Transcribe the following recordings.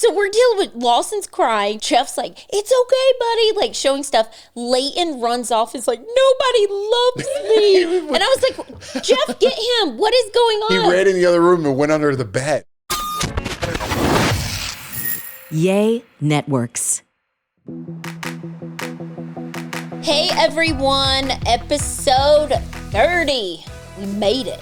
So we're dealing with Lawson's crying. Jeff's like, it's okay, buddy. Like showing stuff. Leighton runs off. Is like, nobody loves me. And I was like, Jeff, get him. What is going on? He ran in the other room and went under the bed. Yay Networks. Hey everyone, episode 30. We made it.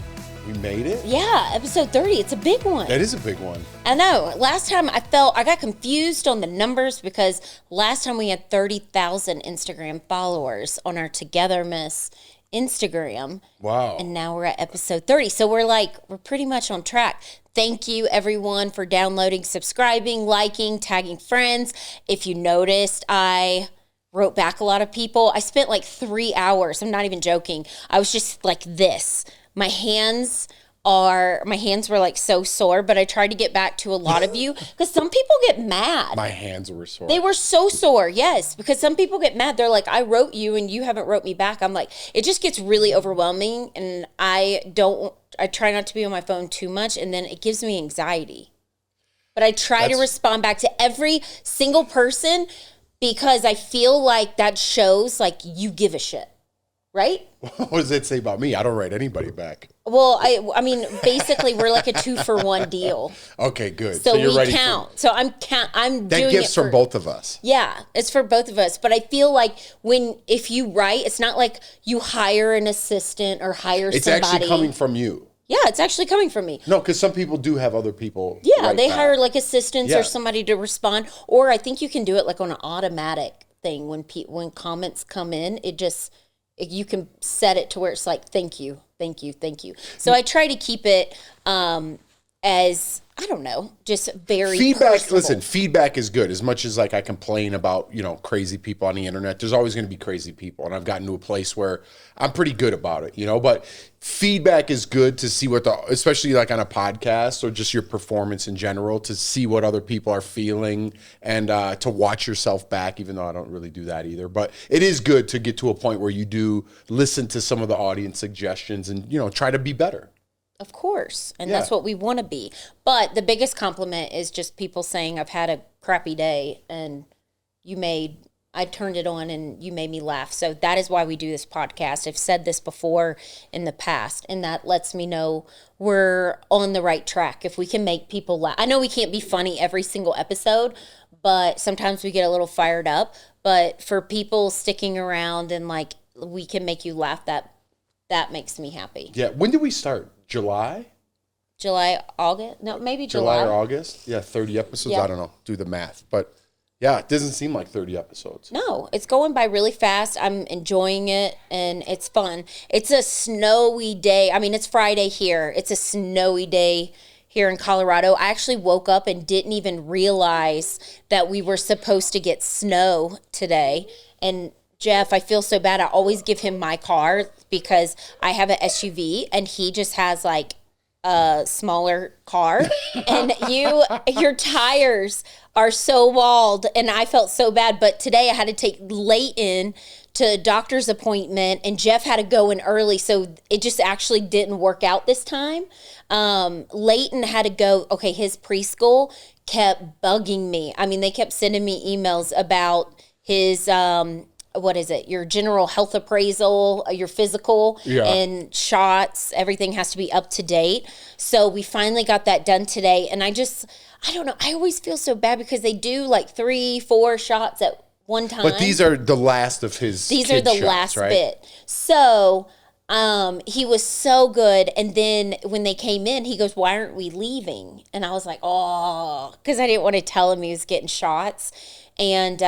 We made it? Yeah, episode 30. It's a big one. That is a big one. I know. Last time I got confused on the numbers because last time we had 30,000 Instagram followers on our TogetherMess Instagram. Wow. And now we're at episode 30. So we're pretty much on track. Thank you everyone for downloading, subscribing, liking, tagging friends. If you noticed, I wrote back a lot of people. I spent like 3 hours. I'm not even joking. I was just like this. My hands were like so sore, but I tried to get back to a lot of you because some people get mad. My hands were sore. They were so sore, yes, because some people get mad. They're like, I wrote you and you haven't wrote me back. I'm like, it just gets really overwhelming, and I try not to be on my phone too much, and then it gives me anxiety. But I try to respond back to every single person because I feel like that shows like you give a shit. Right? What does that say about me? I don't write anybody back. Well, I mean, basically, we're like a 2-for-1 deal. Okay, good. So we count. So I'm doing that gifts from both of us. Yeah, it's for both of us. But I feel like if you write, it's not like you hire an assistant or hire somebody. It's actually coming from you. Yeah, it's actually coming from me. No, because some people do have other people. Yeah, they hire like assistants or somebody to respond. Or I think you can do it like on an automatic thing when comments come in. You can set it to where it's like, thank you. So I try to keep it as, I don't know, just very personable. Listen, feedback is good. As much as like I complain about, crazy people on the internet, there's always going to be crazy people. And I've gotten to a place where I'm pretty good about it, but feedback is good to see especially like on a podcast or just your performance in general, to see what other people are feeling and to watch yourself back, even though I don't really do that either. But it is good to get to a point where you do listen to some of the audience suggestions and, try to be better. Of course. And that's what we want to be. But the biggest compliment is just people saying, I've had a crappy day and I turned it on and you made me laugh. So that is why we do this podcast. I've said this before in the past, and that lets me know we're on the right track. If we can make people laugh. I know we can't be funny every single episode, but sometimes we get a little fired up. But for people sticking around and like we can make you laugh, that makes me happy. Yeah. When did we start? July, August? No, maybe July. July or August? Yeah, 30 episodes. Yeah. I don't know. Do the math. But yeah, it doesn't seem like 30 episodes. No, it's going by really fast. I'm enjoying it, and it's fun. It's a snowy day. I mean, it's Friday here. It's a snowy day here in Colorado. I actually woke up and didn't even realize that we were supposed to get snow today. And Jeff, I feel so bad. I always give him my car because I have an SUV and he just has like a smaller car. And your tires are so walled, and I felt so bad. But today I had to take Leighton to a doctor's appointment, and Jeff had to go in early, so it just actually didn't work out this time. Leighton had to go. Okay, his preschool kept bugging me. I mean, they kept sending me emails about his what is it? Your general health appraisal, your physical, and shots. Everything has to be up to date. So we finally got that done today. And I don't know. I always feel so bad because they do like 3-4 shots at one time. But these are the last of his These are the shots, last right? bit. So he was so good. And then when they came in, he goes, why aren't we leaving? And I was like, oh, because I didn't want to tell him he was getting shots. And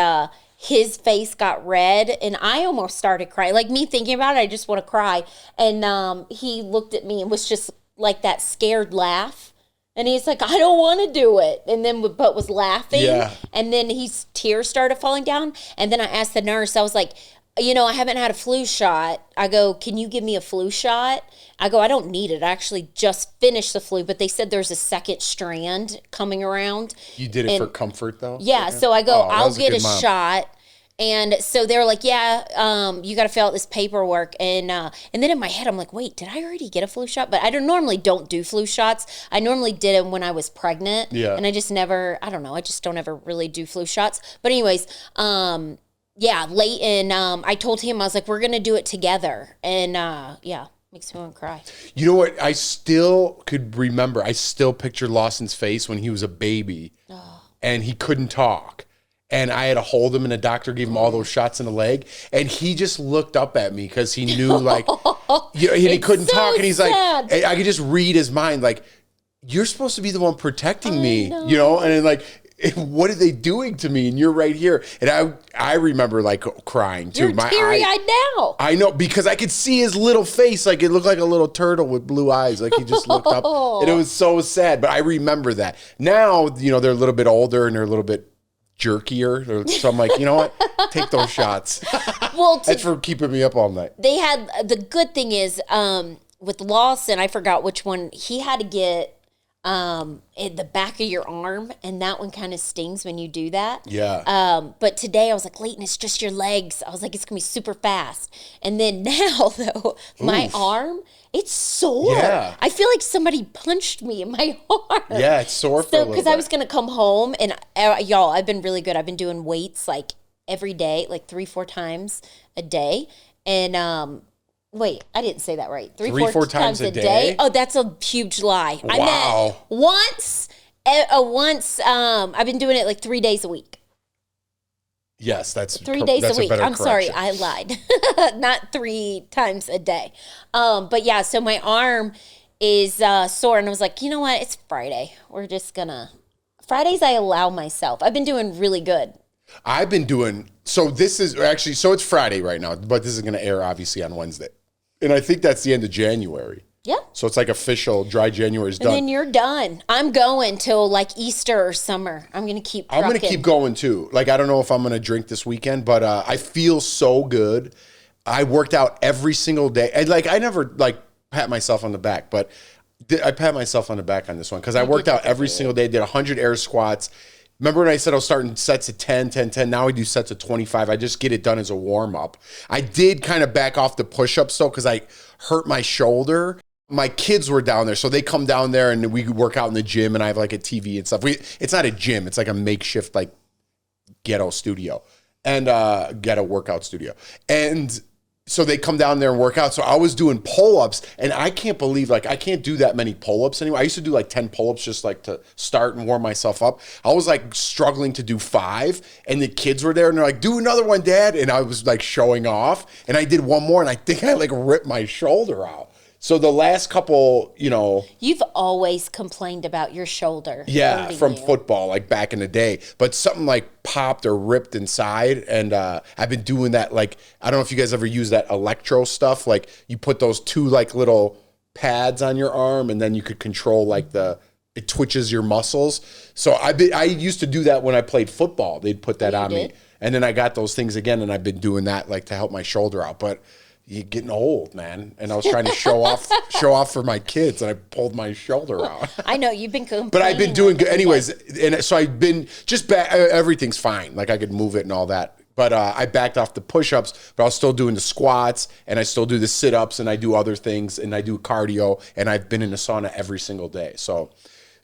his face got red, and I almost started crying. Like, me thinking about it, I just want to cry. And he looked at me and was just like that scared laugh. And he's like, I don't want to do it. And then, but was laughing. Yeah. And then his tears started falling down. And then I asked the nurse, I was like, I haven't had a flu shot. I go, can you give me a flu shot? I go, I don't need it. I actually just finished the flu, but they said there's a second strand coming around. You did it for comfort, though? Yeah. So I go, I'll get a shot. And so they were like, yeah, you got to fill out this paperwork. And then in my head, I'm like, wait, did I already get a flu shot? But I normally don't do flu shots. I normally did them when I was pregnant. Yeah. And I just never, I don't know, I just don't ever really do flu shots. But anyways, yeah, Leighton, I told him, I was like, we're going to do it together. And yeah, makes me want to cry. You know what? I still could remember. I still picture Lawson's face when he was a baby and he couldn't talk. And I had to hold him and the doctor gave him all those shots in the leg. And he just looked up at me because he knew like, you know, and he couldn't talk. And he's sad. like, I could just read his mind. Like, you're supposed to be the one protecting me, you know? And then like, what are they doing to me? And you're right here. And I remember like crying too. You're teary-eyed now. I know, because I could see his little face. Like it looked like a little turtle with blue eyes. Like he just looked up and it was so sad. But I remember that. Now, you know, they're a little bit older and they're a little bit jerkier. So I'm like, you know what? Take those shots. Well, that's for keeping me up all night. They had, the good thing is with Lawson, I forgot which one, he had to get in the back of your arm, and that one kind of stings when you do that. Yeah. But today I was like, Leighton, it's just your legs. I was like, it's gonna be super fast. And then now though, my arm, it's sore. Yeah. I feel like somebody punched me in my arm. Yeah, it's sore for a little because bit. I was gonna come home, and y'all, I've been really good. I've been doing weights like every day, like 3-4 times a day, and wait, I didn't say that right. 3-4 times a day? Oh, that's a huge lie. Wow. I meant once, I've been doing it like 3 days a week. Yes, that's 3 days a week. I'm sorry, correction. I lied. Not 3 times a day. But yeah, so my arm is sore, and I was like, you know what? It's Friday. We're just Fridays I allow myself. I've been doing really good. I've been doing, so it's Friday right now, but this is going to air obviously on Wednesday. And I think that's the end of January. Yeah. So it's like official dry January is done. And then you're done. I'm going till like Easter or summer. I'm going to keep trucking. I'm going to keep going too. Like, I don't know if I'm going to drink this weekend, but I feel so good. I worked out every single day. And like, I never like pat myself on the back, but I pat myself on the back on this one because I worked out every single day, did 100 air squats. Remember when I said I was starting sets of 10, 10, 10? Now I do sets of 25. I just get it done as a warm-up. I did kind of back off the push-ups, though, because I hurt my shoulder. My kids were down there, so they come down there, and we work out in the gym, and I have, like, a TV and stuff. It's not a gym. It's like a makeshift, like, ghetto studio, and ghetto workout studio. And so they come down there and work out. So I was doing pull-ups, and I can't believe, like, I can't do that many pull-ups anymore. I used to do like 10 pull-ups just like to start and warm myself up. I was like struggling to do 5, and the kids were there, and they're like, do another one, Dad. And I was like showing off, and I did one more, and I think I like ripped my shoulder out. So the last couple, you know. You've always complained about your shoulder. Yeah, from football, like back in the day. But something like popped or ripped inside. And I've been doing that, like, I don't know if you guys ever use that electro stuff. Like, you put those 2, like, little pads on your arm, and then you could control, like, it twitches your muscles. So I used to do that when I played football. They'd put that on me. And then I got those things again, and I've been doing that, like, to help my shoulder out. But you're getting old, man. And I was trying to show off for my kids, and I pulled my shoulder out. I know you've been complaining. But I've been doing good anyways. And so I've been just back. Everything's fine. Like, I could move it and all that. But I backed off the push-ups, but I was still doing the squats, and I still do the sit-ups, and I do other things, and I do cardio, and I've been in the sauna every single day. So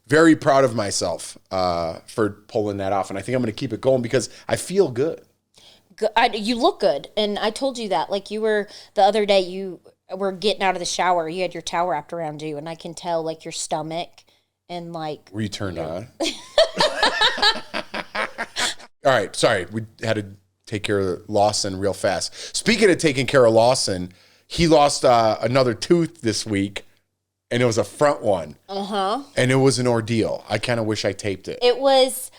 very proud of myself for pulling that off. And I think I'm going to keep it going because I feel good. You look good, and I told you that. Like, you were the other day, you were getting out of the shower. You had your towel wrapped around you, and I can tell like your stomach and like. Were you turned on? All right, sorry, we had to take care of Lawson real fast. Speaking of taking care of Lawson, he lost another tooth this week, and it was a front one. And it was an ordeal. I kind of wish I taped it. It was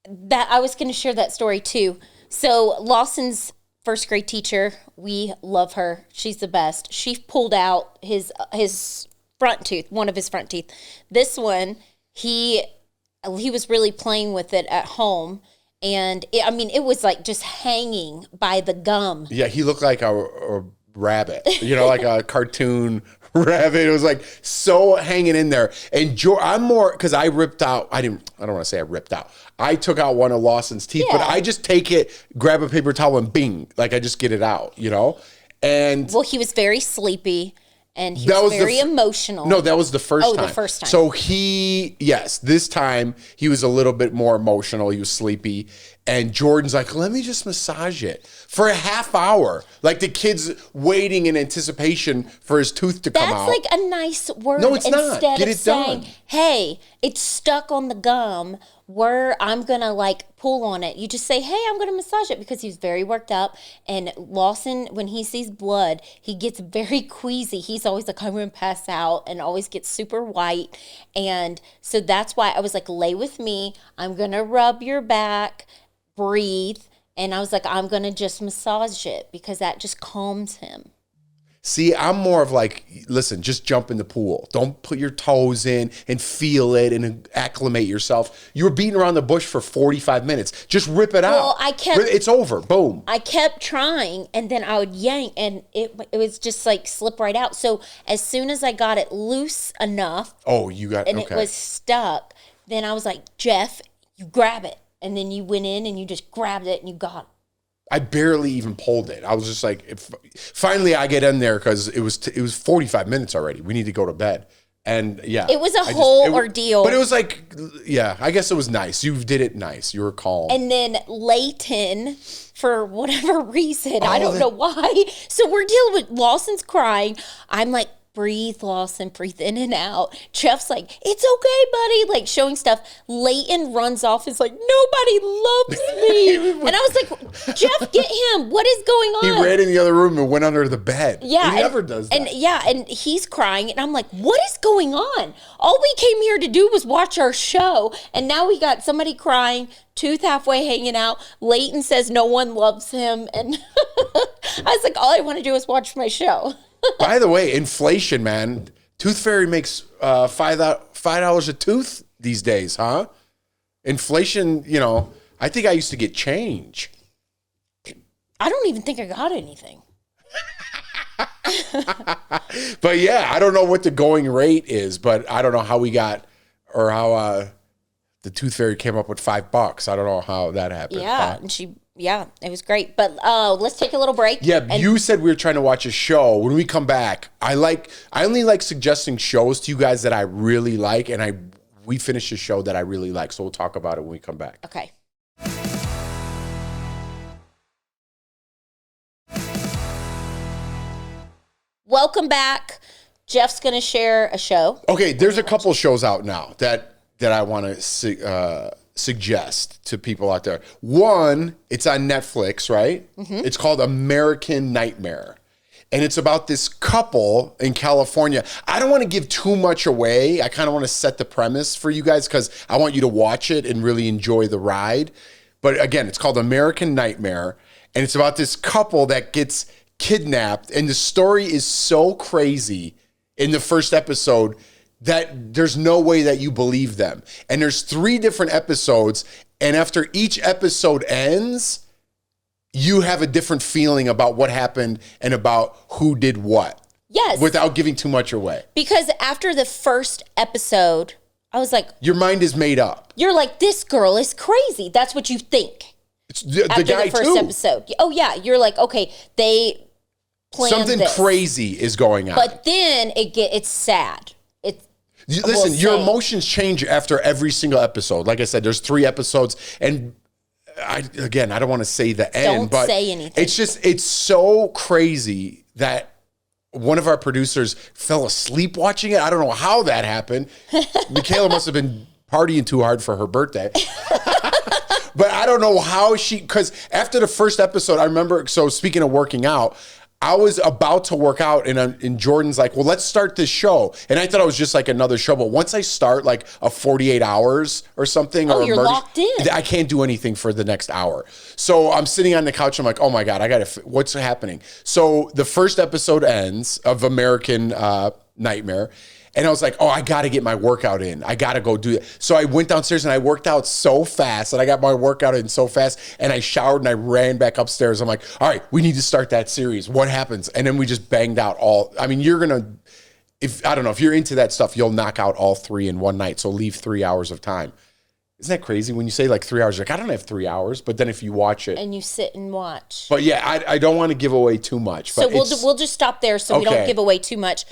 that I was going to share that story too. So Lawson's first grade teacher, we love her. She's the best. She pulled out his front tooth, one of his front teeth. This one, he was really playing with it at home. And it was like just hanging by the gum. Yeah, he looked like a rabbit, like a cartoon rabbit. It was like so hanging in there. And I'm more, because I ripped out, I don't want to say I ripped out. I took out one of Lawson's teeth, but I just take it, grab a paper towel, and bing, like I just get it out, you know. And well, he was very sleepy. And he was very emotional. No, that was the first time. Oh, the first time. So this time he was a little bit more emotional. He was sleepy. And Jordan's like, let me just massage it for a half hour. Like the kid's waiting in anticipation for his tooth to come out. That's like a nice word. No, it's not. Instead Get of it saying, done. hey, it's stuck on the gum where I'm going to like pull on it. You just say, hey, I'm going to massage it, because he's very worked up. And Lawson, when he sees blood, he gets very queasy. He's always like, I'm going to pass out, and always gets super white. And so that's why I was like, lay with me. I'm going to rub your back, breathe. And I was like, I'm going to just massage it, because that just calms him. See, I'm more of like, listen, just jump in the pool. Don't put your toes in and feel it and acclimate yourself. You were beating around the bush for 45 minutes. Just rip it out. Well, It's over. Boom. I kept trying, and then I would yank, and it was just like slip right out. So as soon as I got it loose enough, it was stuck, then I was like, Jeff, you grab it. And then you went in and you just grabbed it and you got it. I barely even pulled it. I was just like, finally I get in there, because it was 45 minutes already. We need to go to bed. And yeah. It was a whole ordeal. But it was like, yeah, I guess it was nice. You did it nice. You were calm. And then Leighton, for whatever reason, I don't know why. So we're dealing with Lawson's crying. I'm like, breathe, Lawson, breathe in and out. Jeff's like, it's okay, buddy, like showing stuff. Leighton runs off, is like, nobody loves me. And I was like, Jeff, get him. What is going on? He ran in the other room and went under the bed. Yeah. He never does that. And he's crying. And I'm like, what is going on? All we came here to do was watch our show. And now we got somebody crying, tooth halfway hanging out. Leighton says no one loves him. And I was like, all I want to do is watch my show. By the way, inflation, man. Tooth Fairy makes $5 a tooth these days, huh? Inflation, you know, I think I used to get change. I don't even think I got anything. But yeah, I don't know what the going rate is, but I don't know how we got, or how the Tooth Fairy came up with $5. I don't know how that happened. Yeah, and yeah, it was great. But let's take a little break. Yeah, you said we were trying to watch a show. When we come back, I only like suggesting shows to you guys that I really like, and we finished a show that I really like. So we'll talk about it when we come back. Okay. Welcome back. Jeff's going to share a show. Okay, there's a couple shows out now that I want to suggest to people out there. One, it's on Netflix, right? Mm-hmm. It's called American Nightmare. And it's about this couple in California. I don't want to give too much away. I kind of want to set the premise for you guys, because I want you to watch it and really enjoy the ride. But again, it's called American Nightmare. And it's about this couple that gets kidnapped. And the story is so crazy in the first episode that there's no way that you believe them. And there's 3 different episodes, and after each episode ends, you have a different feeling about what happened and about who did what. Yes. Without giving too much away. Because after the first episode, I was like, your mind is made up. You're like, this girl is crazy. That's what you think. It's the after guy the first too. episode. Oh yeah, you're like, okay, they planned something this. Crazy is going on. But then it's sad. Listen, your emotions change after every single episode. Like I said, there's 3 episodes, and I don't want to say the end, but say anything. It's so crazy that one of our producers fell asleep watching it. I don't know how that happened. Michaela must have been partying too hard for her birthday. But I don't know how because after the first episode, I remember, so speaking of working out, I was about to work out, and Jordan's like, well, let's start this show. And I thought it was just like another show. But once I start like a 48 hours or something, you're locked in. I can't do anything for the next hour. So I'm sitting on the couch. I'm like, oh my God, what's happening? So the first episode ends of American Nightmare. And I was like, oh, I got to get my workout in. I got to go do it. So I went downstairs and I worked out so fast, and I got my workout in so fast, and I showered and I ran back upstairs. I'm like, all right, we need to start that series. What happens? And then we just banged out if you're into that stuff, you'll knock out all 3 in one night. So leave 3 hours of time. Isn't that crazy? When you say like 3 hours, you're like, I don't have 3 hours. But then if you watch it. And you sit and watch. But yeah, I don't want to give away too much. But so we'll just stop there so we don't give away too much.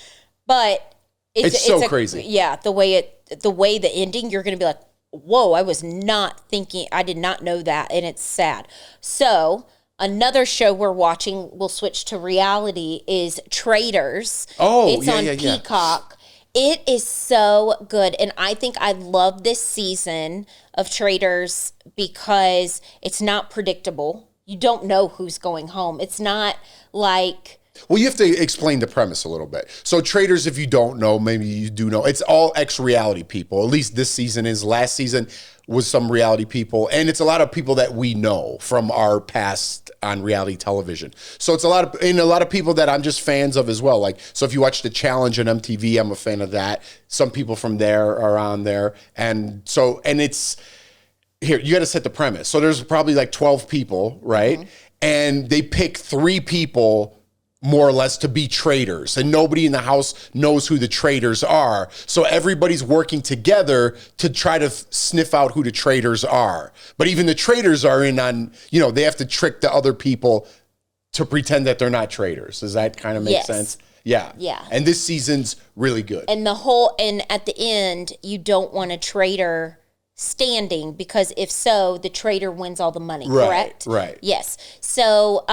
But it's so crazy. Yeah, the way the ending, you're going to be like, whoa, I was not thinking, I did not know that. And it's sad. So another show we're watching, we'll switch to reality, is Traitors. Oh, it's on Peacock. It is so good. And I think I love this season of Traitors because it's not predictable. You don't know who's going home. It's not like... Well, you have to explain the premise a little bit. So Traitors, if you don't know, maybe you do know, it's all ex-reality people. At least this season is. Last season was some reality people. And it's a lot of people that we know from our past on reality television. So it's a lot of people that I'm just fans of as well. Like, so if you watch The Challenge on MTV, I'm a fan of that. Some people from there are on there. And it's, here, you got to set the premise. So there's probably like 12 people, right? Mm-hmm. And they pick 3 people more or less to be traitors, and nobody in the house knows who the traitors are. So everybody's working together to try to sniff out who the traitors are. But even the traitors are in on, they have to trick the other people to pretend that they're not traitors. Does that kind of make sense? Yeah. Yeah. And this season's really good. And at the end, you don't want a traitor standing, because if so, the traitor wins all the money, correct? Right. Yes. So,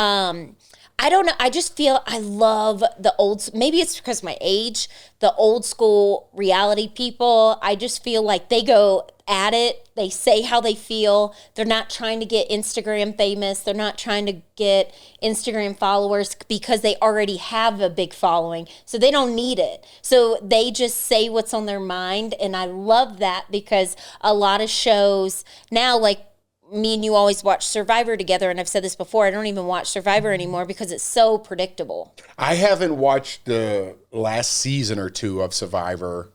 I don't know. I just feel I love the maybe it's because of my age, the old school reality people. I just feel like they go at it. They say how they feel. They're not trying to get Instagram famous. They're not trying to get Instagram followers because they already have a big following. So they don't need it. So they just say what's on their mind. And I love that, because a lot of shows now, like, me and you always watch Survivor together, and I've said this before, I don't even watch Survivor anymore because it's so predictable. I haven't watched the last season or 2 of Survivor.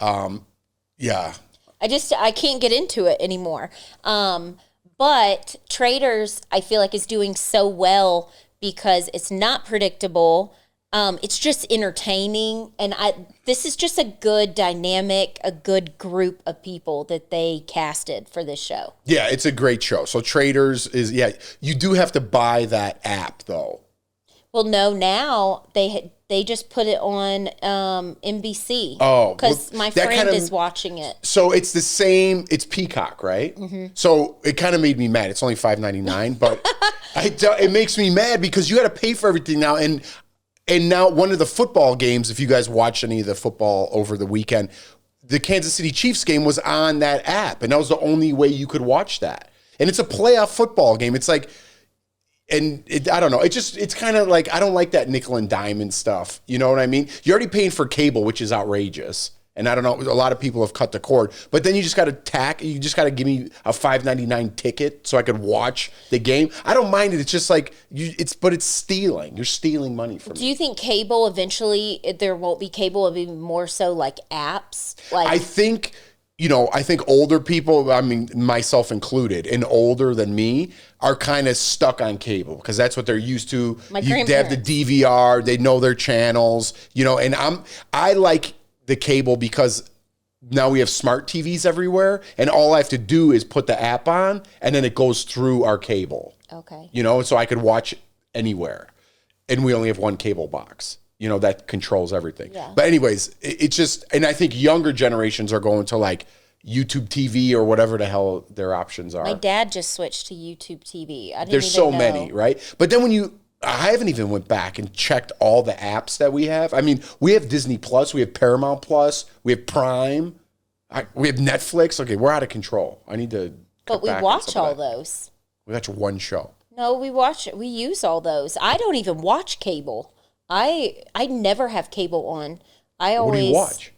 Yeah. I can't get into it anymore. But Traitors, I feel like, is doing so well because it's not predictable. It's just entertaining, and this is just a good dynamic, a good group of people that they casted for this show. Yeah, it's a great show. So Traitors is, you do have to buy that app though. Well, no, now they just put it on NBC. Oh, because my friend is watching it. So it's the same. It's Peacock, right? Mm-hmm. So it kind of made me mad. It's only $5.99, but it makes me mad because you got to pay for everything now. And now one of the football games, if you guys watch any of the football over the weekend, the Kansas City Chiefs game was on that app, and that was the only way you could watch that. And it's a playoff football game. It's like, I don't know. It's kind of like, I don't like that nickel and dime stuff. You know what I mean? You're already paying for cable, which is outrageous. And I don't know, a lot of people have cut the cord. But then you just got to give me a $5.99 ticket so I could watch the game. I don't mind it. It's just like, but it's stealing. You're stealing money from me. Do you think cable eventually, there won't be cable, it'll be more so like apps? I think older people, I mean, myself included, and older than me, are kind of stuck on cable because that's what they're used to. They have the DVR, they know their channels, and I like the cable because now we have smart TVs everywhere, and all I have to do is put the app on, and then it goes through our cable. Okay. So I could watch anywhere, and we only have one cable box. That controls everything. Yeah. But anyways, it's just, and I think younger generations are going to like YouTube TV or whatever the hell their options are. My dad just switched to YouTube TV. There's so many, right? But then I haven't even went back and checked all the apps that we have. I mean, we have Disney Plus, we have Paramount Plus, we have Prime, we have Netflix. Okay, we're out of contrll. I need to. But we watch all those. We watch one show. No, we use all those. I don't even watch cable. I never have cable on. What do you watch?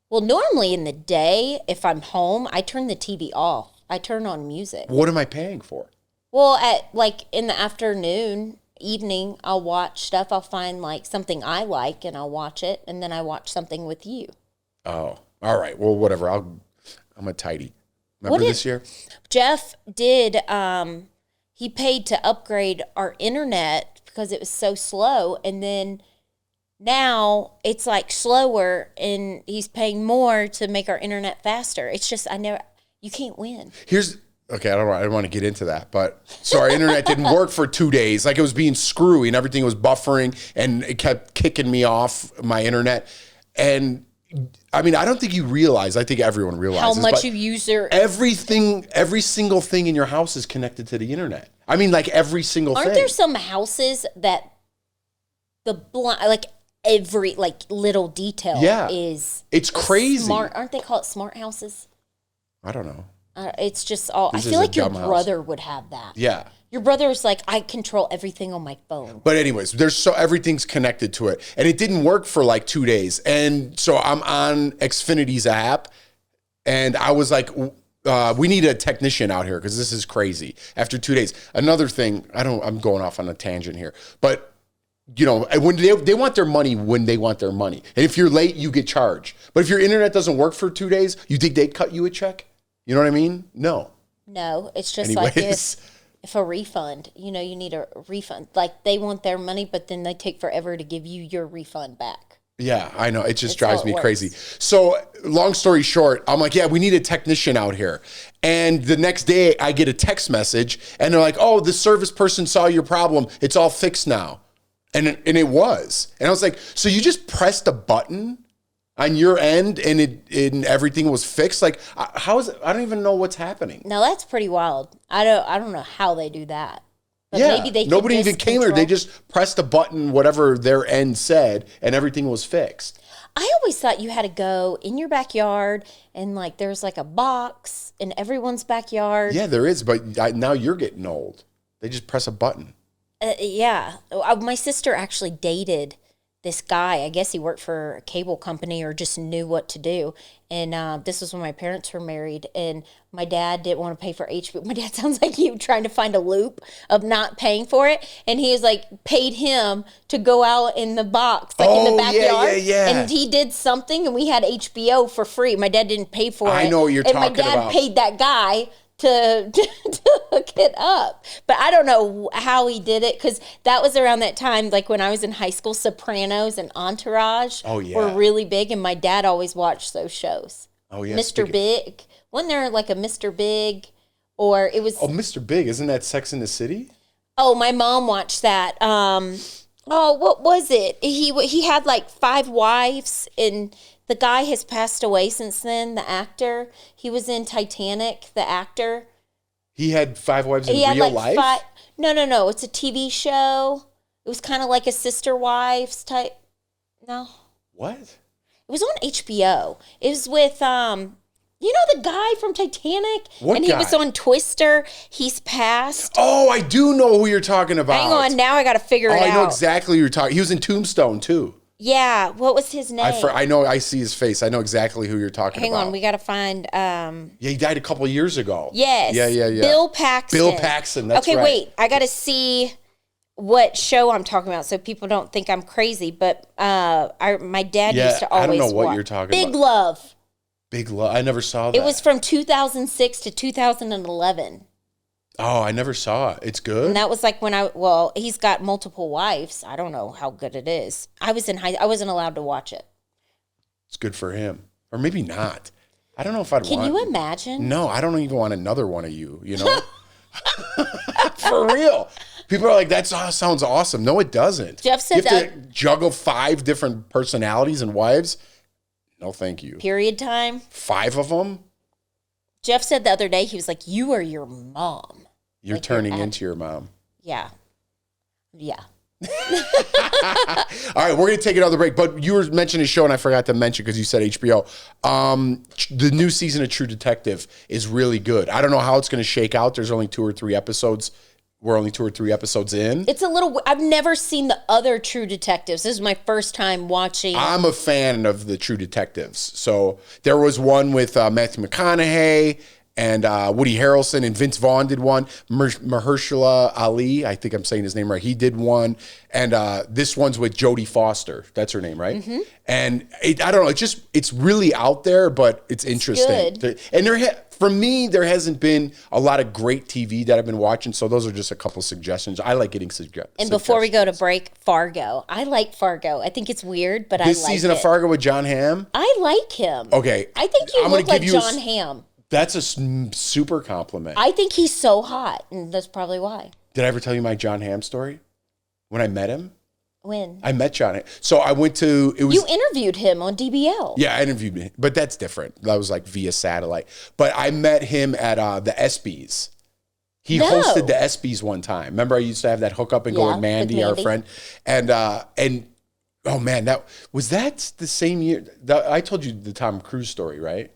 Well, normally in the day, if I'm home, I turn the TV off. I turn on music. What am I paying for? Well, in the afternoon, evening, I'll watch stuff. I'll find like something I like and I'll watch it, and then I watch something with you. Oh, all right. Well, whatever. I'm a tidy. Remember this year? Jeff did. He paid to upgrade our internet because it was so slow, and then now it's like slower, and he's paying more to make our internet faster. It's just You can't win. Okay, I don't want to get into that, but so our internet didn't work for 2 days. Like, it was being screwy and everything was buffering and it kept kicking me off my internet. And I mean, I don't think you realize, I think everyone realizes how much you use every single thing in your house is connected to the internet. I mean, like every single thing. Aren't there some houses that every little detail is it's crazy. Smart? Aren't they called smart houses? I don't know. It's just all. I feel like your brother would have that. Yeah. Your brother is like, I control everything on my phone. But anyways, everything's connected to it. And it didn't work for like 2 days. And so I'm on Xfinity's app and I was like, we need a technician out here because this is crazy. After 2 days. Another thing, I'm going off on a tangent here, but you know, when they want their money when they want their money. And if you're late, you get charged. But if your internet doesn't work for 2 days, you think they'd cut you a check? You know what I mean? No. No, it's just like if a refund, you know, you need a refund. Like they want their money, but then they take forever to give you your refund back. Yeah, I know. It just drives me crazy. So long story short, I'm like, yeah, we need a technician out here. And the next day I get a text message and they're like, oh, the service person saw your problem. It's all fixed now. And it was. And I was like, so you just pressed a button on your end and everything was fixed? Like, how is it? I don't even know what's happening. No, that's pretty wild. I don't know how they do that. But yeah, maybe nobody even came here. They just pressed a button, whatever their end said, and everything was fixed. I always thought you had to go in your backyard and like there's like a box in everyone's backyard. Yeah, there is, but now you're getting old. They just press a button. Yeah. My sister actually dated this guy. I guess he worked for a cable company or just knew what to do. And this was when my parents were married. And my dad didn't want to pay for HBO. My dad sounds like he was trying to find a loop of not paying for it. And he was like, paid him to go out in the box, like in the backyard. Yeah. And he did something and we had HBO for free. My dad didn't pay for it. I know what you're talking about. And my dad paid that guy to hook it up. But I don't know how he did it because that was around that time, like when I was in high school, Sopranos and Entourage were really big, and my dad always watched those shows. Oh, yeah. Mr. Big. Wasn't there like a Mr. Big? Or it was... Oh, Mr. Big. Isn't that Sex and the City? Oh, my mom watched that. What was it? He had like 5 wives, and... The guy has passed away since then, the actor. He was in Titanic, the actor. He had 5 wives in real life? No. It's a TV show. It was kind of like a Sister Wives type. No. What? It was on HBO. It was with, you know the guy from Titanic? What and guy? He was on Twister. He's passed. Oh, I do know who you're talking about. Hang on, now I got to figure it out. I know exactly who you're talking. He was in Tombstone, too. Yeah, what was his name? I know, I see his face. I know exactly who you're talking about. Hang on, we got to find... Yeah, he died a couple of years ago. Yes. Yeah. Bill Paxton, that's right. Okay, wait, I got to see what show I'm talking about so people don't think I'm crazy, but my dad used to always I don't know what watch. you're talking Big about. Love. Big Love, I never saw that. It was from 2006 to 2011. Oh, I never saw it. It's good? And that was like when he's got multiple wives. I don't know how good it is. I wasn't allowed to watch it. It's good for him. Or maybe not. I don't know if I'd want... Can you imagine? No, I don't even want another one of you, you know? For real. People are like, that sounds awesome. No, it doesn't. Jeff said you have to juggle 5 different personalities and wives? No, thank you. Period time? 5 of them? Jeff said the other day, he was like, you are your mom. You're like turning into your mom. Yeah. All right, we're going to take another break. But you were mentioning a show, and I forgot to mention because you said HBO. The new season of True Detective is really good. I don't know how it's going to shake out. There's only 2 or 3 episodes. We're only 2 or 3 episodes in. It's a little... I've never seen the other True Detectives. This is my first time watching. I'm a fan of the True Detectives. So there was one with Matthew McConaughey and Woody Harrelson, and Vince Vaughn did one. Mahershala Ali, I think I'm saying his name right. He did one. And this one's with Jodie Foster. That's her name, right? Mm-hmm. And I don't know. It's really out there, but it's interesting. Good. And for me, there hasn't been a lot of great TV that I've been watching. So those are just a couple suggestions. I like getting suggestions. And before we go to break, Fargo. I like Fargo. I think it's weird, but I like it. This season of Fargo with John Hamm? I like him. Okay. I think you look like John Hamm. That's a super compliment. I think he's so hot, and that's probably why. Did I ever tell you my John Hamm story? When I met him? When? I met John. So I went to, You interviewed him on DBL. Yeah, I interviewed him, but that's different. That was like via satellite. But I met him at the ESPYs. He hosted the ESPYs one time. Remember I used to have that hookup and go with Mandy, our friend? And oh man, that the same year? I told you the Tom Cruise story, right?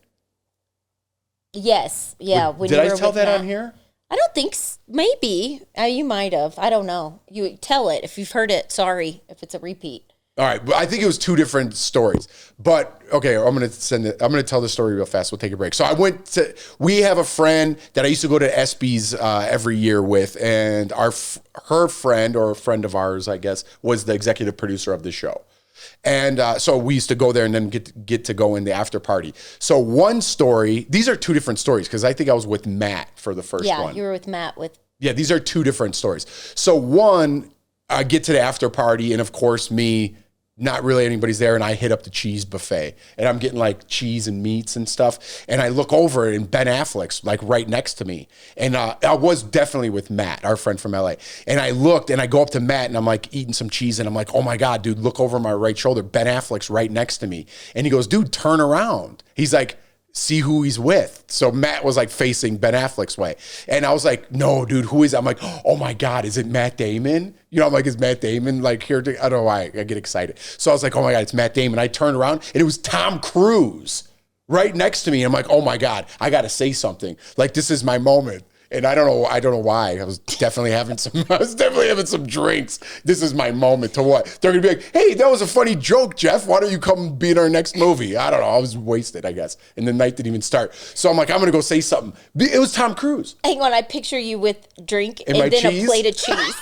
Yes. Yeah. Did I tell that on here? I don't think maybe. You might have. I don't know. You tell it if you've heard it. Sorry if it's a repeat. All right, but I think it was two different stories. But okay, I'm gonna tell the story real fast. We'll take a break. So we have a friend that I used to go to ESPYs every year with, and her friend, or a friend of ours, I guess, was the executive producer of the show. And so we used to go there and then get to go in the after party. So one story, these are two different stories because I think I was with Matt for the first one. Yeah, you were with Matt Yeah, these are two different stories. So one, I get to the after party, and of course me, not really anybody's there, and I hit up the cheese buffet, and I'm getting like cheese and meats and stuff, and I look over and Ben Affleck's like right next to me, and I was definitely with Matt, our friend from LA, and I looked and I go up to Matt and I'm like eating some cheese, and I'm like, oh my God, dude, look over my right shoulder, Ben Affleck's right next to me, and he goes, dude, turn around. He's like, see who he's with. So Matt was like facing Ben Affleck's way. And I was like, no, dude, who is it? I'm like, oh my God, is it Matt Damon? You know, I'm like, is Matt Damon like here? I don't know why I get excited. So I was like, oh my God, it's Matt Damon. I turned around and it was Tom Cruise right next to me. I'm like, oh my God, I got to say something. Like, this is my moment. And I don't know why. I was definitely having some drinks. This is my moment to what? They're gonna be like, hey, that was a funny joke, Jeff. Why don't you come be in our next movie? I don't know. I was wasted, I guess. And the night didn't even start. So I'm like, I'm gonna go say something. It was Tom Cruise. Hang on, I picture you with drink and then cheese? A plate of cheese.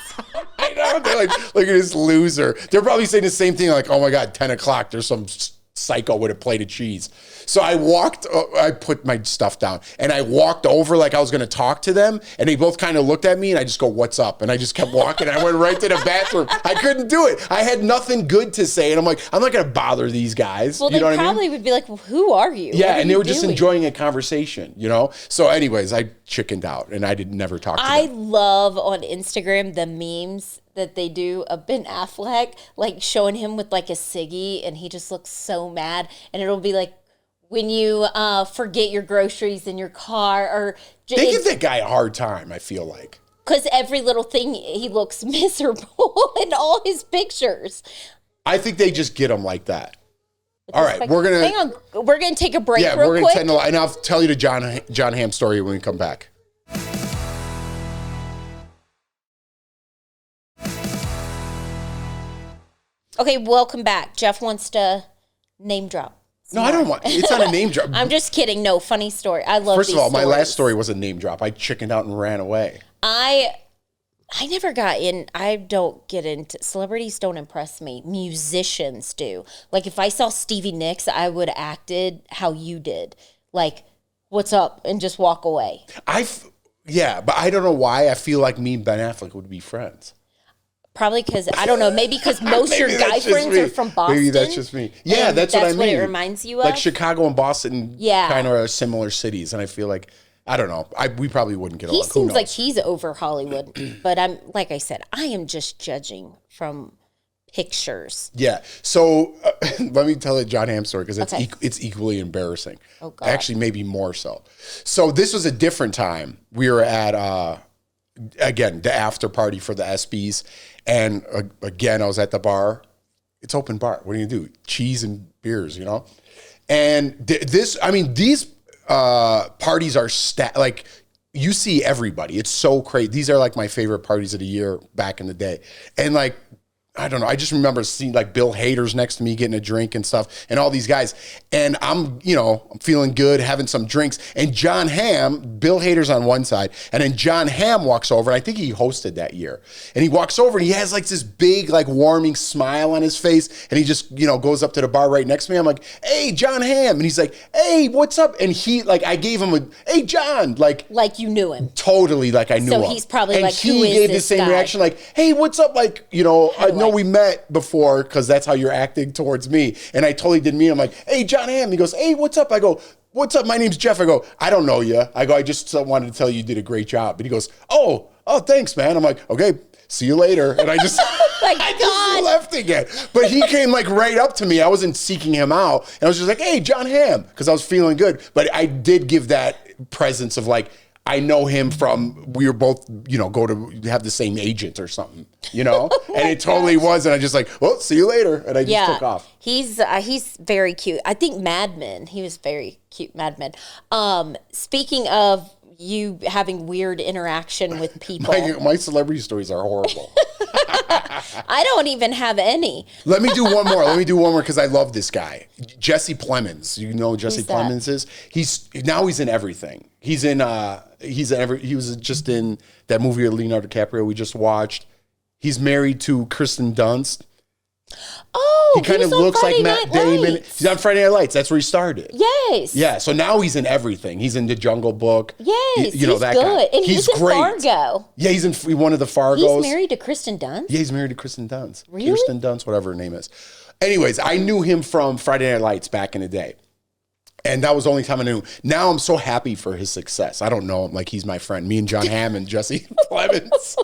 I know. They're like, look at this loser. They're probably saying the same thing, like, oh my God, 10 o'clock, there's some psycho with a plate of cheese. So I put my stuff down and I walked over like I was going to talk to them, and they both kind of looked at me, and I just go, what's up? And I just kept walking. I went right to the bathroom. I couldn't do it. I had nothing good to say. And I'm like, I'm not going to bother these guys. Well, they probably would be like, well, who are you? Yeah. And they were just enjoying a conversation, you know? So anyways, I chickened out and I did never talk to them. I love on Instagram the memes that they do of Ben Affleck, like showing him with like a ciggy, and he just looks so mad. And it'll be like, when you forget your groceries in your car, or they give that guy a hard time, I feel like. Because every little thing, he looks miserable in all his pictures. I think they just get him like that. All right, hang on. We're gonna take a break. Yeah, real quick. And I'll tell you the John Hamm story when we come back. Okay, welcome back. Jeff wants to name drop. No, I don't want. It's not a name drop. I'm just kidding. No, funny story. I love. First of all, stories. my last story was a name drop. I chickened out and ran away. I never got in. I don't get into celebrities. Don't impress me. Musicians do. Like if I saw Stevie Nicks, I would have acted how you did. Like, what's up, and just walk away. Yeah, but I don't know why. I feel like me and Ben Affleck would be friends. Probably because, I don't know, maybe because most your guy friends are from Boston. Maybe that's just me. Yeah, that's what I mean. That's what it reminds you of? Like Chicago and Boston kind of are similar cities. And I feel like, I don't know, we probably wouldn't get along. He seems like he's over Hollywood. But like I said, I am just judging from pictures. Yeah. So let me tell the John Hamm story because it's equally embarrassing. Oh, God. Actually, maybe more so. So this was a different time. We were at, again, the after party for the ESPYs. And again, I was at the bar. It's open bar. What do you do? Cheese and beers, you know? And these parties are like, you see everybody. It's so crazy. These are like my favorite parties of the year back in the day. And like, I don't know. I just remember seeing like Bill Hader's next to me getting a drink and stuff, and all these guys. And I'm feeling good, having some drinks. And John Hamm, Bill Hader's on one side, and then John Hamm walks over. And I think he hosted that year. And he walks over and he has like this big, like warming smile on his face. And he just, goes up to the bar right next to me. I'm like, hey, John Hamm. And he's like, hey, what's up? And he, like, I gave him a, hey, John. Like you knew him. Totally, like I knew him. So he's probably and like, who is this guy? he gave the same reaction, like, hey, what's up? Like, I know we met before because that's how you're acting towards me. And I totally didn't mean it. I'm like, hey, John Hamm. He goes, hey, what's up? I go, what's up? My name's Jeff. I go, I don't know you. I go, I just wanted to tell you did a great job. And he goes, oh, thanks, man. I'm like, okay, see you later. And I just, I just left again. But he came like right up to me. I wasn't seeking him out. And I was just like, hey, John Hamm, because I was feeling good. But I did give that presence of like, I know him from, we were both, go to have the same agent or something, and it totally was. And I just like, well, see you later. And I just took off. He's very cute. I think Mad Men, he was very cute, Mad Men. Speaking of you having weird interaction with people. My celebrity stories are horrible. I don't even have any. Let me do one more because I love this guy. Jesse Plemons. You know who Jesse Plemons is? He's in everything. He was just in that movie with Leonardo DiCaprio we just watched. He's married to Kristen Dunst. Oh, he kind of looks like Matt Damon. He's on Friday Night Lights. That's where he started. Yes. Yeah. So now he's in everything. He's in The Jungle Book. Yes. He's that good. guy. And he's in great. Fargo. Yeah, he's in one of the Fargos. He's married to Kristen Dunst? Yeah, he's married to Kristen Dunst. Really? Kirsten Dunst, whatever her name is. Anyways, I knew him from Friday Night Lights back in the day. And that was the only time I knew him. Now I'm so happy for his success. I don't know him like he's my friend. Me and John Hamm and Jesse Plemons.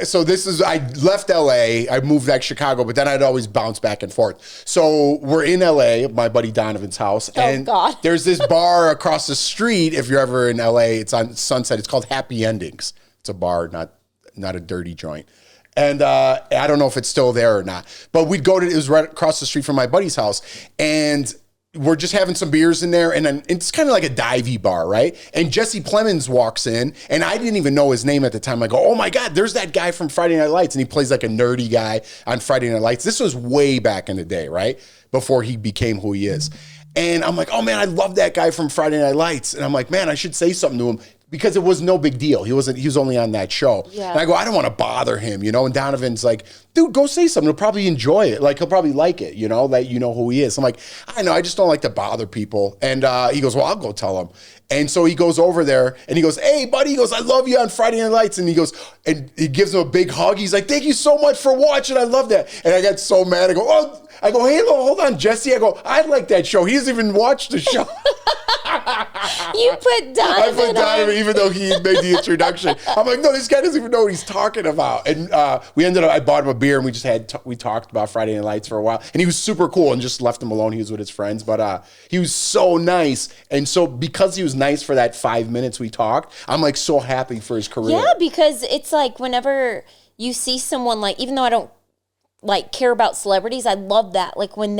So I left LA. I moved back to Chicago, but then I'd always bounce back and forth. So we're in LA, my buddy Donovan's house. And there's this bar across the street. If you're ever in LA, it's on Sunset. It's called Happy Endings. It's a bar, not a dirty joint. And I don't know if it's still there or not. But it was right across the street from my buddy's house. And we're just having some beers in there. And then it's kind of like a divey bar, right? And Jesse Plemons walks in. And I didn't even know his name at the time. I go, oh my God, there's that guy from Friday Night Lights. And he plays like a nerdy guy on Friday Night Lights. This was way back in the day, right? Before he became who he is. And I'm like, oh man, I love that guy from Friday Night Lights. And I'm like, man, I should say something to him. Because it was no big deal. He was only on that show. Yeah. And I go, I don't want to bother him, And Donovan's like, dude, go say something. He'll probably enjoy it. Like, he'll probably like it, That you know who he is. I'm like, I know, I just don't like to bother people. And he goes, well, I'll go tell him. And so he goes over there and he goes, hey, buddy, he goes, I love you on Friday Night Lights. And he goes, and he gives him a big hug. He's like, thank you so much for watching. I love that. And I got so mad. I go, hey, hold on, Jesse. I go, I like that show. He doesn't even watch the show. You put Donovan I put Donovan, even though he made the introduction. I'm like, no, this guy doesn't even know what he's talking about. And I bought him a beer and we talked about Friday Night Lights for a while. And he was super cool and just left him alone. He was with his friends. But he was so nice. And so because he was nice for that 5 minutes we talked, I'm like so happy for his career. Yeah, because it's like whenever you see someone like, even though I don't like care about celebrities, I love that. Like when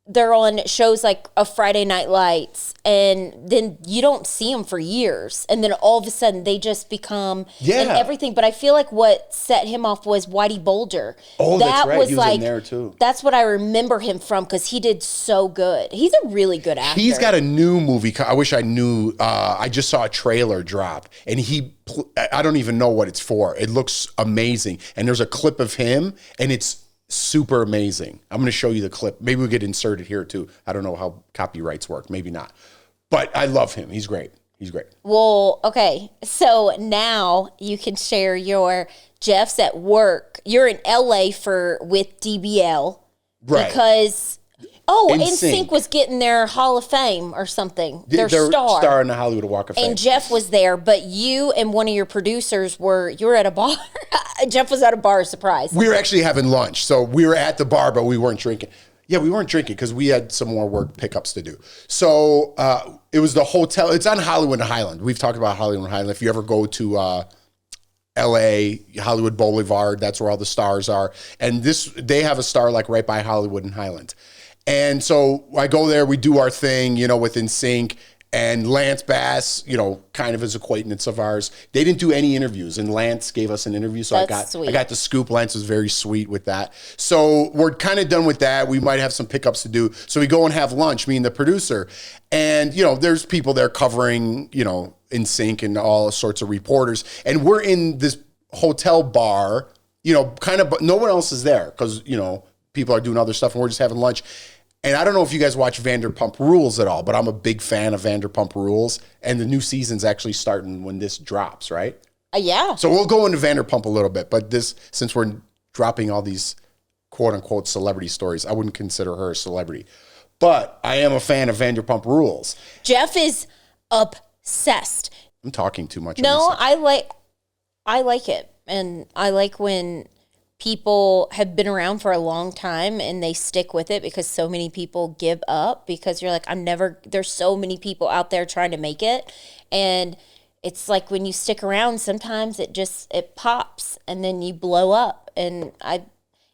they're on shows like a Friday Night Lights and then you don't see them for years. And then all of a sudden they just become and everything. But I feel like what set him off was Whitey Bulger. Oh, that's right. He was in there too. That's what I remember him from because he did so good. He's a really good actor. He's got a new movie. I wish I knew. I just saw a trailer drop and I don't even know what it's for. It looks amazing. And there's a clip of him and it's super amazing. I'm going to show you the clip. Maybe we'll get inserted here too. I don't know how copyrights work. Maybe not. But I love him. He's great. He's great. Well, okay. So now you can share your Jeff's at work. You're in LA with DBL. Right. Because NSYNC was getting their Hall of Fame or something. Their star in the Hollywood Walk of Fame. And Jeff was there, but you and one of your producers you were at a bar. Jeff was at a bar, surprise. We were actually having lunch. So we were at the bar, but we weren't drinking. Yeah, we weren't drinking because we had some more work pickups to do. So it was the hotel. It's on Hollywood and Highland. We've talked about Hollywood and Highland. If you ever go to LA, Hollywood Boulevard, that's where all the stars are. And they have a star like right by Hollywood and Highland. And so I go there, we do our thing, with NSYNC, and Lance Bass, kind of is acquaintance of ours. They didn't do any interviews, and Lance gave us an interview, so I got the scoop. Lance was very sweet with that. So we're kind of done with that. We might have some pickups to do. So we go and have lunch, me and the producer. And, there's people there covering, NSYNC and all sorts of reporters. And we're in this hotel bar, but no one else is there because, people are doing other stuff, and we're just having lunch. And I don't know if you guys watch Vanderpump Rules at all, but I'm a big fan of Vanderpump Rules. And the new season's actually starting when this drops, right? Yeah. So we'll go into Vanderpump a little bit. But since we're dropping all these quote-unquote celebrity stories, I wouldn't consider her a celebrity. But I am a fan of Vanderpump Rules. Jeff is obsessed. I'm talking too much. No, I like it. And I like when people have been around for a long time and they stick with it, because so many people give up because you're like, there's so many people out there trying to make it. And it's like when you stick around, sometimes it pops and then you blow up, and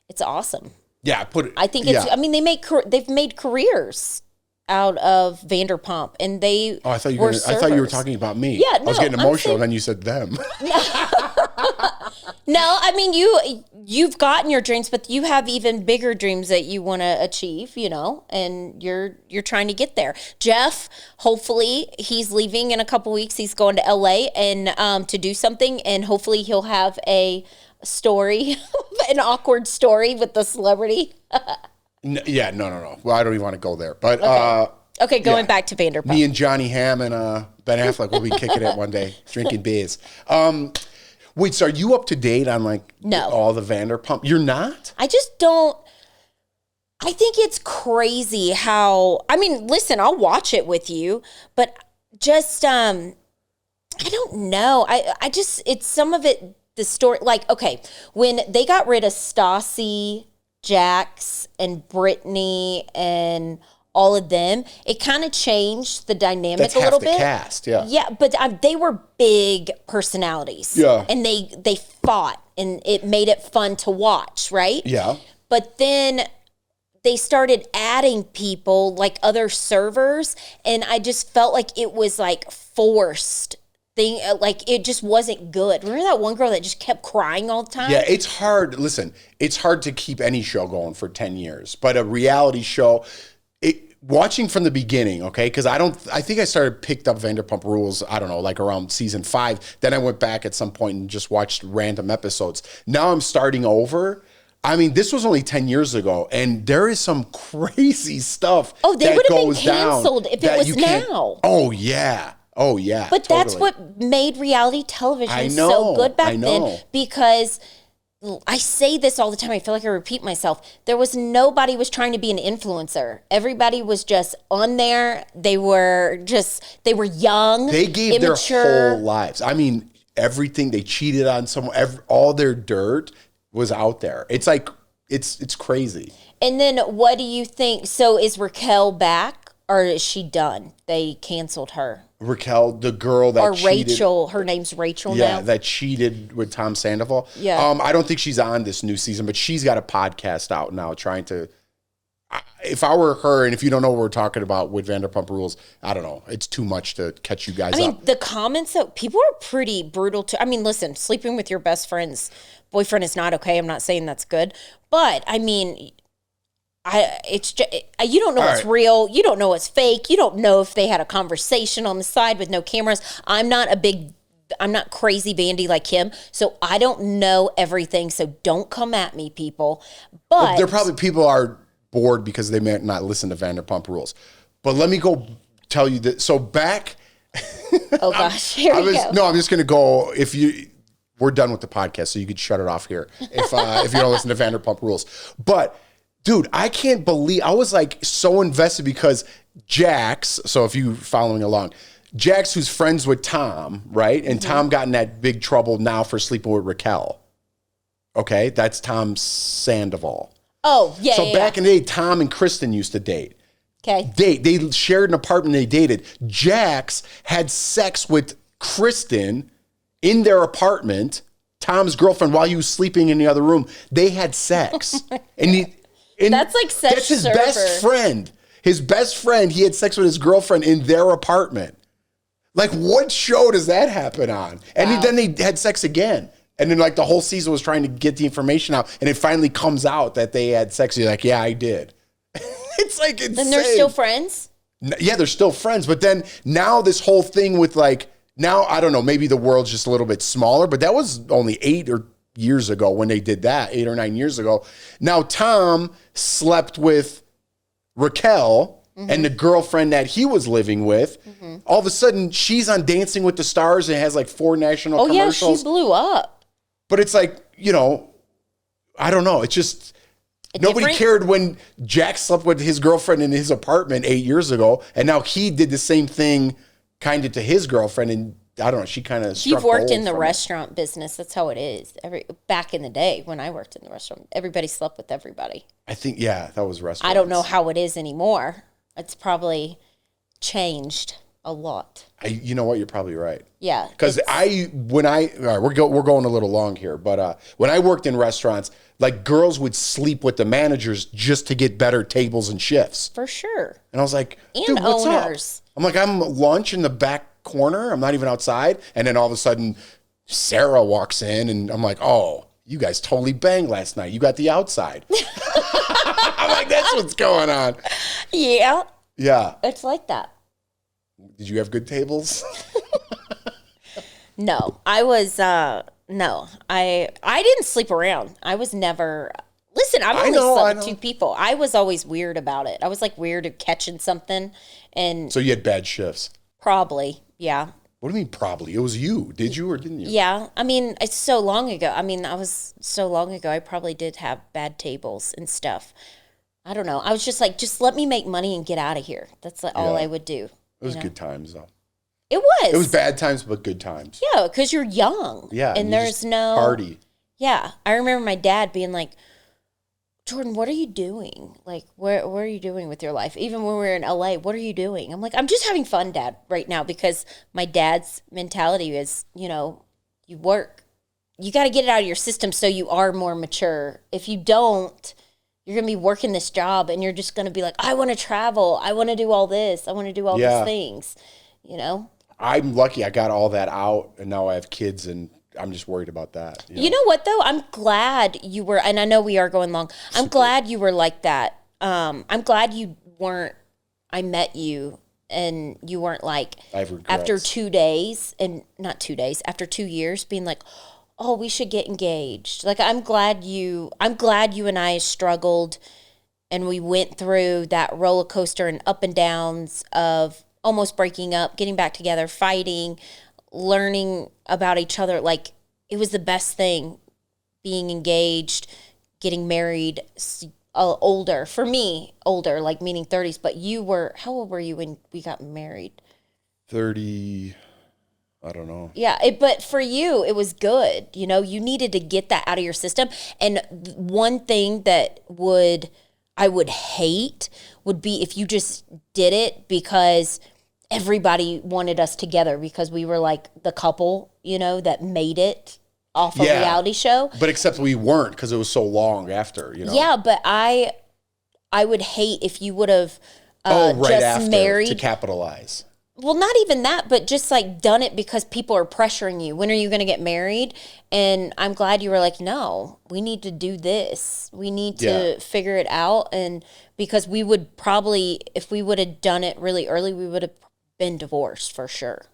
it's awesome. Yeah, I think it's. I mean, they've made careers out of Vanderpump, and they. Oh, I thought you were talking about me. Yeah, no, I was getting emotional, and then you said them. No, I mean you've gotten your dreams, but you have even bigger dreams that you want to achieve, and you're trying to get there. Jeff, hopefully he's leaving in a couple weeks. He's going to LA and to do something, and hopefully he'll have a story, an awkward story with the celebrity. No. Well, I don't even want to go there, but okay, going back to Vanderpump. Me and Johnny Hamm and Ben Affleck will be kicking it one day, drinking beers. Wait, so are you up to date on all the Vanderpump? You're not? I just don't. I think it's crazy how. I mean, listen, I'll watch it with you, but just I don't know. I just it's some of it. The story, okay, when they got rid of Stassi, Jax, and Brittany, and all of them, it kind of changed the dynamic a little bit. Cast, yeah. Yeah, but they were big personalities. Yeah. And they fought, and it made it fun to watch, right? Yeah. But then they started adding people, like other servers, and I just felt like it was forced. It just wasn't good. Remember that one girl that just kept crying all the time? Yeah, it's hard. Listen, it's hard to keep any show going for 10 years, but a reality show, watching from the beginning, okay? Because I think I picked up Vanderpump Rules, I don't know, around season 5. Then I went back at some point and just watched random episodes. Now I'm starting over. I mean, this was only 10 years ago, and there is some crazy stuff that would have been canceled if it was now. Oh, yeah. Oh, yeah. But totally. That's what made reality television so good back then, because I say this all the time. I feel like I repeat myself. Nobody was trying to be an influencer. Everybody was just on there. They were young. They gave immature. Their whole lives. I mean, everything. They cheated on someone. All their dirt was out there. It's it's crazy. And then what do you think? So is Raquel back, or is she done? They canceled her. Raquel, the girl that cheated. Rachel, her name's Rachel now. Yeah, that cheated with Tom Sandoval. Yeah. I don't think she's on this new season, but she's got a podcast out now trying to. If I were her, and if you don't know what we're talking about with Vanderpump Rules, I don't know. It's too much to catch you guys up. The comments, though, people are pretty brutal too. I mean, listen, sleeping with your best friend's boyfriend is not okay. I'm not saying that's good. But, I mean, it's just, you don't know what's real. You don't know what's fake. You don't know if they had a conversation on the side with no cameras. I'm not crazy Vandy like him, so I don't know everything. So don't come at me, people. But there probably people are bored because they may not listen to Vanderpump Rules. But let me go tell you that. So back. Oh gosh, here we go. No, I'm just gonna go. We're done with the podcast, so you could shut it off here if you don't listen to Vanderpump Rules. But dude, I can't believe I was so invested because Jax. So if you following along, Jax, who's friends with Tom, right? And Tom got in that big trouble now for sleeping with Raquel. Okay, that's Tom Sandoval. Oh yeah. So back in the day, Tom and Kristen used to date. Okay. They shared an apartment. They dated. Jax had sex with Kristen in their apartment. Tom's girlfriend, while he was sleeping in the other room, they had sex. And that's such that's his server. Best friend. His best friend, he had sex with his girlfriend in their apartment. What show does that happen on? And then they had sex again. And then the whole season was trying to get the information out. And it finally comes out that they had sex. You're like, yeah, I did. It's insane. Then they're still friends? Yeah, they're still friends. But then now this whole thing with now, I don't know, maybe the world's just a little bit smaller. But that was only 8 years ago when they did that, 8 or 9 years ago. Now Tom slept with Raquel and the girlfriend that he was living with. All of a sudden, she's on Dancing with the Stars and has 4 national commercials. Yeah, she blew up. But it's I don't know. It's just, Nobody different? cared when Jack slept with his girlfriend in his apartment 8 years ago, and now he did the same thing kind of to his girlfriend, and I don't know, she kind of struck You've worked gold in the from it. restaurant business. That's how it is. Back in the day when I worked in the restaurant, everybody slept with everybody. I think, yeah, that was restaurants. I don't know how it is anymore. It's probably changed a lot. You know what? You're probably right. Yeah. Because all right, we're going a little long here, but when I worked in restaurants, like girls would sleep with the managers just to get better tables and shifts. For sure. And I was like, And dude, what's owners. up? I'm like, I'm lunch in the back corner. I'm not even outside. And then all of a sudden, Sarah walks in, and I'm like, oh, you guys totally banged last night. You got the outside. I'm like, that's what's going on. Yeah. Yeah. It's like that. Did you have good tables? No, I was no. I didn't sleep around. I was never. Listen, I've only slept with 2 people. I was always weird about it. I was like weird at catching something, and So you had bad shifts. probably, yeah, What do you mean probably? It was you. Did you or didn't you? yeah. I mean, it's so long ago. I mean, I was so long ago. I probably did have bad tables and stuff. I don't know. I was just like, just let me make money and get out of here. That's like all I would do. It was good times though. It was. It was bad times, but good times. Yeah, because you're young. Yeah. and you there's just no party. Yeah, I remember my dad being like, Jordan, what are you doing? Like, what are you doing with your life? Even when we were in LA, what are you doing? I'm like, I'm just having fun, Dad, right now, because my dad's mentality is, you work. You got to get it out of your system so you are more mature. If you don't, you're going to be working this job and you're just going to be like, I want to travel. I want to do all this. I want to do all these things, I'm lucky I got all that out, and now I have kids, and I'm just worried about that. You know what, though? I'm glad you were, and I know we are going long. I'm glad you were like that. I'm glad you weren't, I met you, and you weren't like, I have regrets. after 2 days, and not 2 days, after 2 years, being like, oh, we should get engaged. Like, I'm glad you and I struggled, and we went through that roller coaster and up and downs of almost breaking up, getting back together, fighting, learning about each other. Like, it was the best thing, being engaged, getting married, older. For me, older, like meaning 30s. But how old were you when we got married? 30, I don't know. Yeah, but for you, it was good. You needed to get that out of your system. And one thing that I would hate would be if you just did it because everybody wanted us together, because we were like the couple, that made it off a reality show. But except we weren't, because it was so long after, Yeah, but I would hate if you would have right just after married. to capitalize. Well, not even that, but just like done it because people are pressuring you. When are you going to get married? And I'm glad you were like, no, we need to do this. We need to figure it out. And because we would probably, if we would have done it really early, we would have been divorced for sure.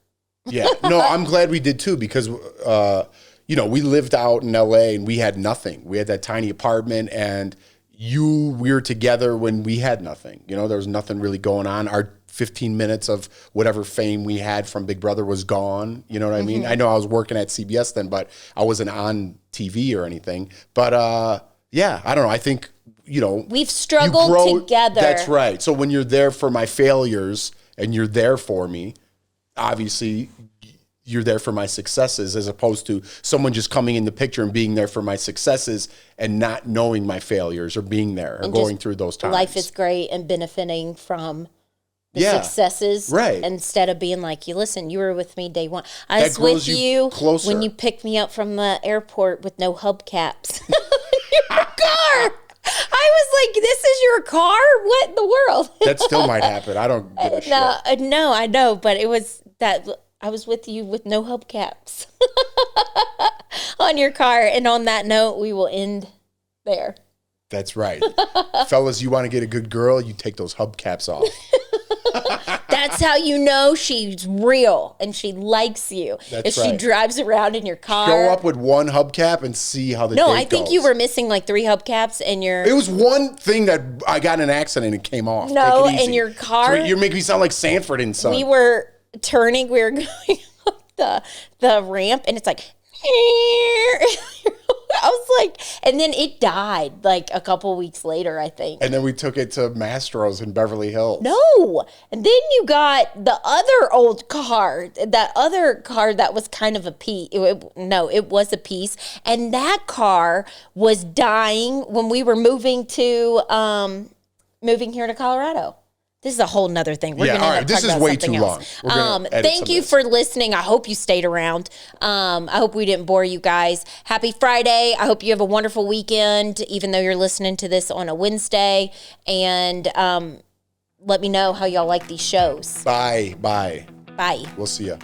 Yeah. No, I'm glad we did too, because, we lived out in LA and we had nothing. We had that tiny apartment, and we were together when we had nothing. There was nothing really going on. Our 15 minutes of whatever fame we had from Big Brother was gone. You know what I mean? I know I was working at CBS then, but I wasn't on TV or anything. But I don't know. I think, we've struggled together. That's right. So when you're there for my failures and you're there for me, obviously you're there for my successes, as opposed to someone just coming in the picture and being there for my successes and not knowing my failures or being there or going through those times. Life is great and benefiting from the successes, right? Instead of being like, you were with me day one. I was with you closer. When you picked me up from the airport with no hubcaps. Your car. I was like, this is your car? What in the world? That still might happen. I don't give a shit. No, I know, but it was that I was with you with no hubcaps on your car. And on that note, we will end there. That's right. Fellas, you want to get a good girl, you take those hubcaps off. That's how you know she's real and she likes you. That's if she drives around in your car. Show up with one hubcap and see how the date goes. No, I think you were missing like 3 hubcaps and It was one thing that I got in an accident and it came off. No, Take it easy. in your car. You're making me sound like Sanford and Son. We were turning, we were going up the ramp and it's like, was like, and then it died like a couple weeks later, I think. And then we took it to Mastro's in Beverly Hills. No. And then you got the other old car, that other car that was kind of a piece. It was a piece. And that car was dying when we were moving here to Colorado. This is a whole nother thing. We're gonna all right. This is way too long. Thank you for listening. I hope you stayed around. I hope we didn't bore you guys. Happy Friday. I hope you have a wonderful weekend, even though you're listening to this on a Wednesday. And let me know how y'all like these shows. Bye. Bye. We'll see ya.